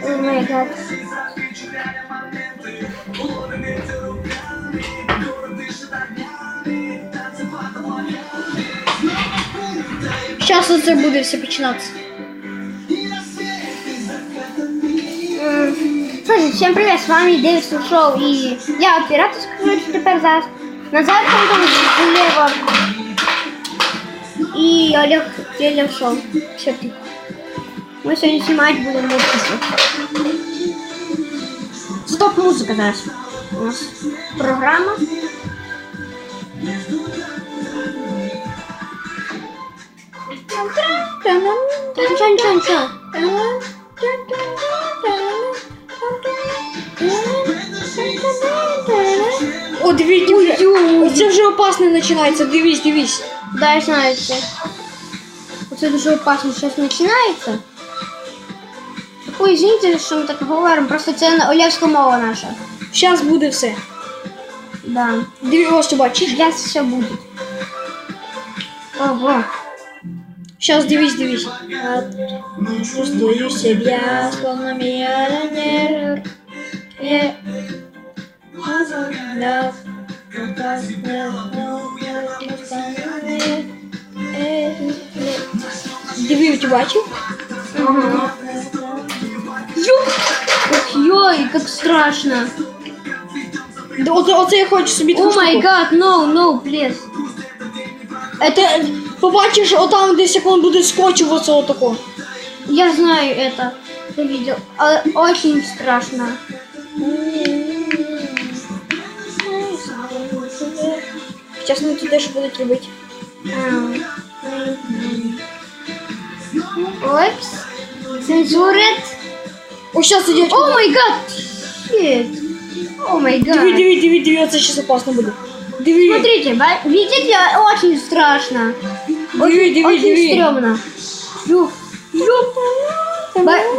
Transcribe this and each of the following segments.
О май гад. Зараз оце буде все починатися. Слушай, всем привет, с вами Дэвид Шоу, и я оператор, скажу теперь зараз. Назад там Лева и Олег Телешоу. Все ты. Мы сегодня снимать будем музыку. Стоп-музыка зараз. У нас программа. Ничего. О, дивіться, оце вже опасно починається, дивись. Да, я знаю це. Оце дуже опасно, щось починається. Ой, извините, що ми так говоримо, просто це олівська мова наша. Зараз буде все. Да. Дивись, ось бачиш. Сейчас все будет. Ого. Сейчас дивись. Чувствую себя, словно миллионер. Диви, ти бачив? Ага. Ой, как страшно. Да, оце я хочу собі О май гад, no, please. Это, побачиш, отам десь як він буде скотчів оцього такого. Я знаю это. Я видел. Очень страшно. Зараз ми тут теж будуть робити. Опс. Цензурит. О, зараз ідуть. О май гад. Shit. О май гад. Диви, оце зараз опасно буде. Диви. Смотрите, видите, очень страшно. Диви. Очень стрёмно.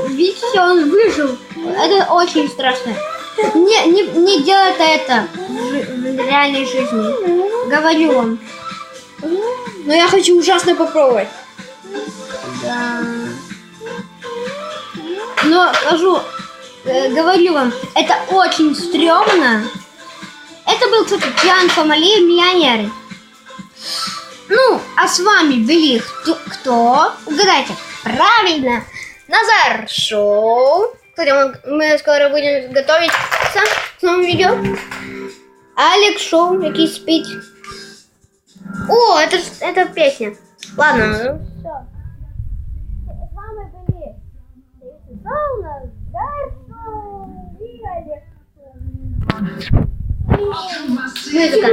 Видите, он выжил. Это очень страшно. Не делайте это в реальной жизни. Говорю вам. Но я хочу ужасно попробовать. Да. Но говорю вам, это очень стрёмно. Это был, кстати, Пьян Фомали, миллионеры. Ну, а с вами были кто? Угадайте. Правильно. Назар Шоу. Кстати, мы скоро будем готовиться к новому видео. Алекс Шоу, який спить. О, это песня. Ладно, ну все. С вами были Назар Шоу и Алекс Шоу. Музыка.